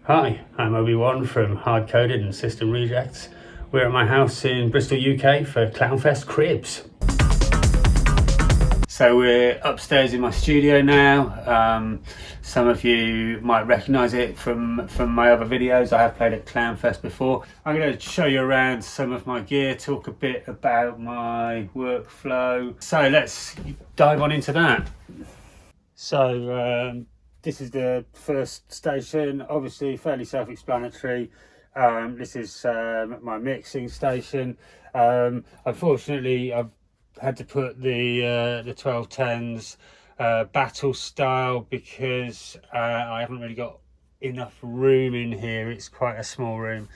Hi, I'm OB1 from Hard Coded and System Rejects. We're at my house in Bristol, UK for CLOWNFEST Cribs. So we're upstairs in my studio now. Some of you might recognise it from my other videos. I have played at CLOWNFEST before. I'm going to show you around some of my gear, talk a bit about my workflow. So let's dive on into that. So this is the first station, obviously fairly self-explanatory. This is my mixing station. Unfortunately, I've had to put the 1210s battle style because I haven't really got enough room in here. It's quite a small room.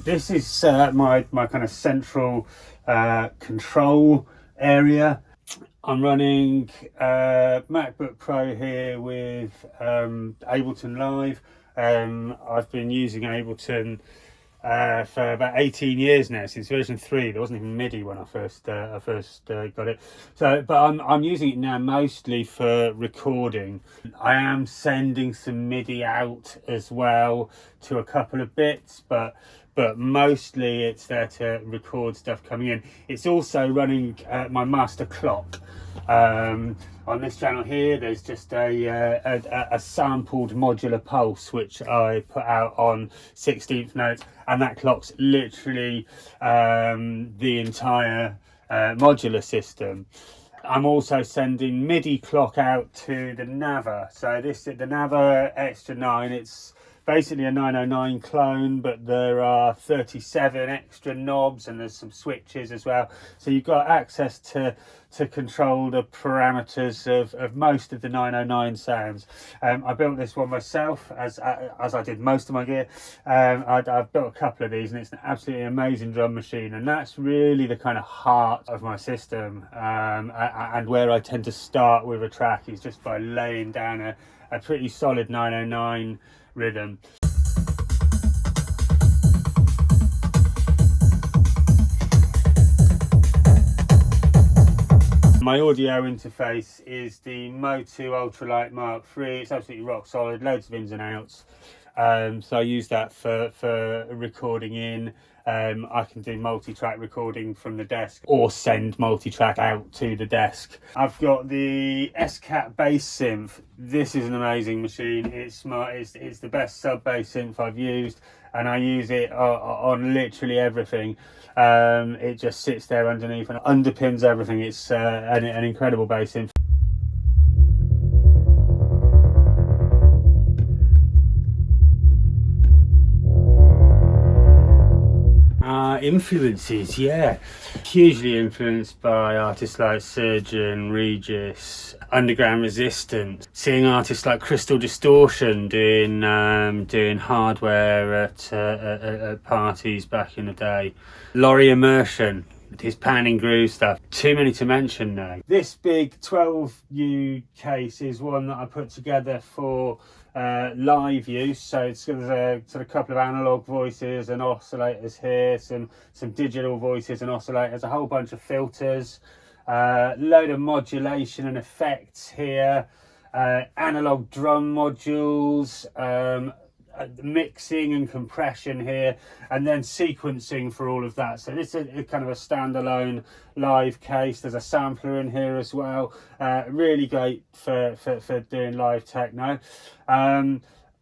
This is my kind of central control area. I'm running MacBook Pro here with Ableton Live. I've been using Ableton for about 18 years now, since version 3. There wasn't even MIDI when I first got it. So, but I'm using it now mostly for recording. I am sending some MIDI out as well to a couple of bits, but mostly it's there to record stuff coming in. It's also running my master clock. On this channel here, there's just a sampled modular pulse which I put out on 16th notes, and that clock's literally the entire modular system. I'm also sending MIDI clock out to the Nava. So this is the Nava Extra 9. It's basically a 909 clone, but there are 37 extra knobs and there's some switches as well. So you've got access to control the parameters of most of the 909 sounds. I built this one myself, as I did most of my gear. I've built a couple of these, and it's an absolutely amazing drum machine, and that's really the kind of heart of my system, and where I tend to start with a track is just by laying down a pretty solid 909 rhythm. My audio interface is the Motu Ultralight Mark III. It's absolutely rock solid, loads of ins and outs. So I use that for recording in. I can do multi-track recording from the desk or send multi-track out to the desk. I've got the SCAT bass synth. This is an amazing machine. It's smart. It's the best sub bass synth I've used, and I use it on literally everything. It just sits there underneath and underpins everything. It's an incredible bass synth. Influences, yeah, hugely influenced by artists like Surgeon, Regis, Underground Resistance, seeing artists like Crystal Distortion doing hardware at parties back in the day, Laurie Immersion, his panning groove stuff. Too many to mention now. This big 12U case is one that I put together for live use. So there's a sort of couple of analog voices and oscillators here, some digital voices and oscillators, a whole bunch of filters, load of modulation and effects here, analog drum modules, mixing and compression here, and then sequencing for all of that. So this is kind of a standalone live case. There's a sampler in here as well. Really great for doing live techno.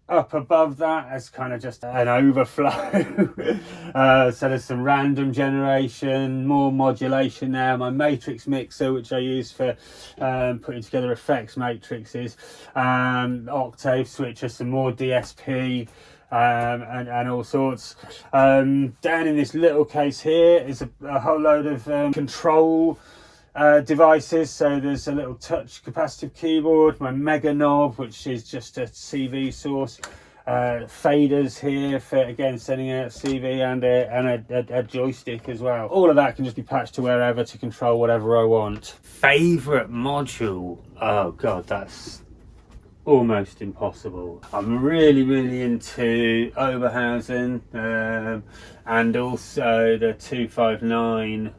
Up above that is kind of just an overflow. So there's some random generation, more modulation there. My matrix mixer, which I use for putting together effects matrices, octave switcher, some more DSP, and all sorts. Down in this little case here is a whole load of control devices. So there's a little touch capacitive keyboard, my mega knob, which is just a CV source, faders here for again sending out CV, and a joystick as well. All of that can just be patched to wherever to control whatever I want. Favorite module? Oh god, that's almost impossible. I'm really into Oberhausen, and also the 259,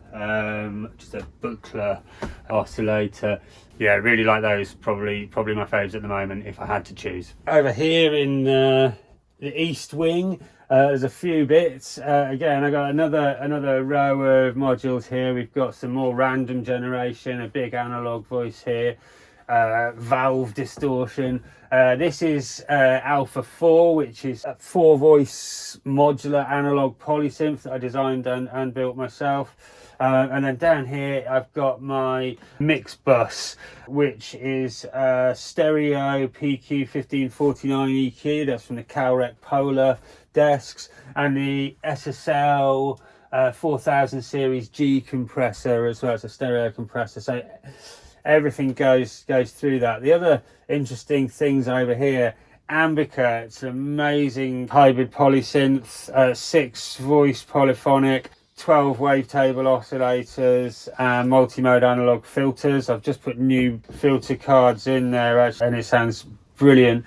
just a Buchla oscillator. Yeah, really like those. Probably my favourites at the moment if I had to choose. Over here in the east wing. There's a few bits. Again, I got another row of modules here. We've got some more random generation, a big analog voice here, valve distortion. This is Alpha 4, which is a 4-voice modular analog polysynth that I designed and built myself. And then down here I've got my mix bus, which is stereo PQ1549 EQ. That's from the Calrec Polar desks, and the SSL 4000 series G compressor as well as a stereo compressor. So everything goes through that. The other interesting things over here, Ambica. It's an amazing hybrid polysynth, 6-voice polyphonic, 12 wavetable oscillators and multi-mode analog filters. I've just put new filter cards in there and it sounds brilliant.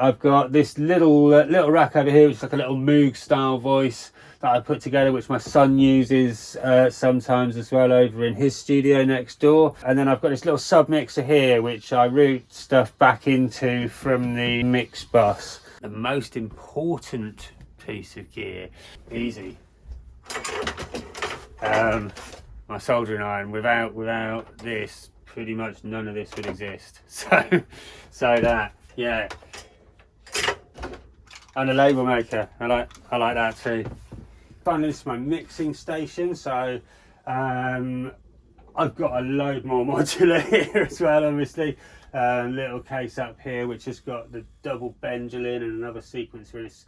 I've got this little rack over here, which is like a little Moog style voice that I put together, which my son uses sometimes as well over in his studio next door. And then I've got this little sub mixer here, which I route stuff back into from the mix bus. The most important piece of gear, easy. My soldering iron. Without this, pretty much none of this would exist. So that, yeah. And a label maker, I like that too. Finally, this is my mixing station, so I've got a load more modular here as well, obviously. Little case up here which has got the double Benjalin and another sequencer. It's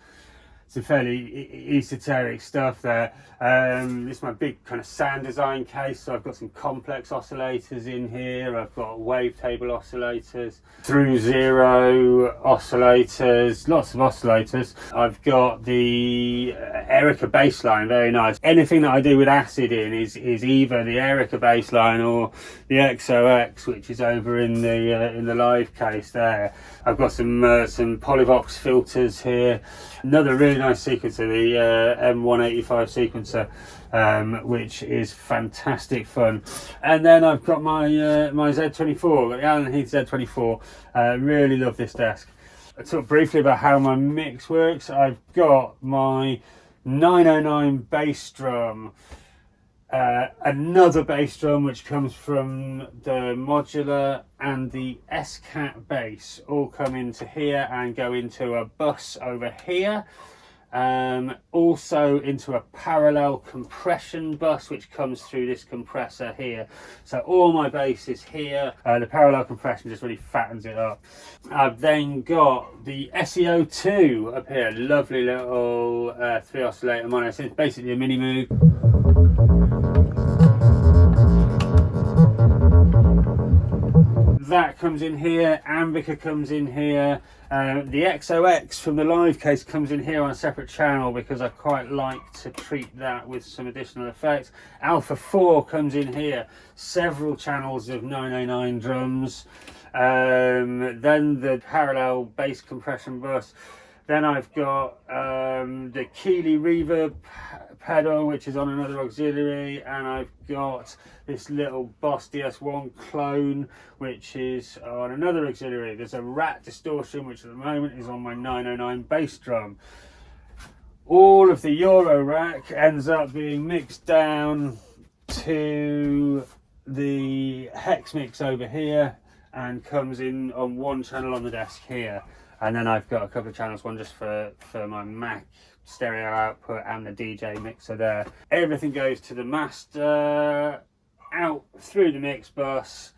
some fairly esoteric stuff there. This is my big kind of sound design case, so I've got some complex oscillators in here. I've got wavetable oscillators, through zero oscillators, lots of oscillators. I've got the Erica bassline, very nice. Anything that I do with acid in is either the Erica bassline or the XOX, which is over in the live case there. I've got some Polyvox filters here. Another really nice sequencer, the M185 sequencer, which is fantastic fun. And then I've got my my Z24, got the Allen Heath Z24. Really love this desk. I talked briefly about how my mix works. I've got my 909 bass drum, another bass drum which comes from the modular, and the SCAT bass all come into here and go into a bus over here. Also into a parallel compression bus which comes through this compressor here. So all my bass is here. The parallel compression just really fattens it up. I've then got the SEO2 up here, lovely little 3 oscillator mono. So it's basically a mini Moog. That comes in here, Ambica comes in here, the XOX from the live case comes in here on a separate channel because I quite like to treat that with some additional effects. Alpha 4 comes in here, several channels of 909 drums, then the parallel bass compression bus. Then I've got the Keeley reverb pedal, which is on another auxiliary, and I've got this little Boss DS1 clone, which is on another auxiliary. There's a rat distortion, which at the moment is on my 909 bass drum. All of the Euro rack ends up being mixed down to the hex mix over here and comes in on one channel on the desk here. And then I've got a couple of channels, one just for my Mac stereo output and the DJ mixer there. Everything goes to the master, out through the mix bus,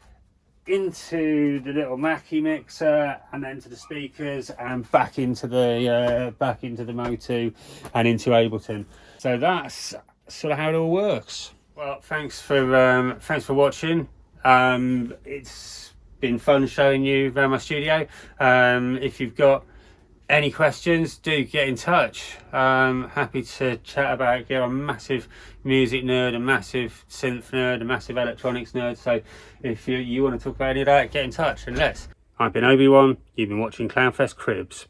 into the little Mackie mixer, and then to the speakers, and back into the Motu and into Ableton. So that's sort of how it all works. Well, thanks for watching. It's been fun showing you around my studio. If you've got any questions, do get in touch. Happy to chat about it. I'm a massive music nerd, a massive synth nerd, a massive electronics nerd. So if you want to talk about any of that, get in touch and let's. I've been OB1, you've been watching CLOWNFEST Cribs.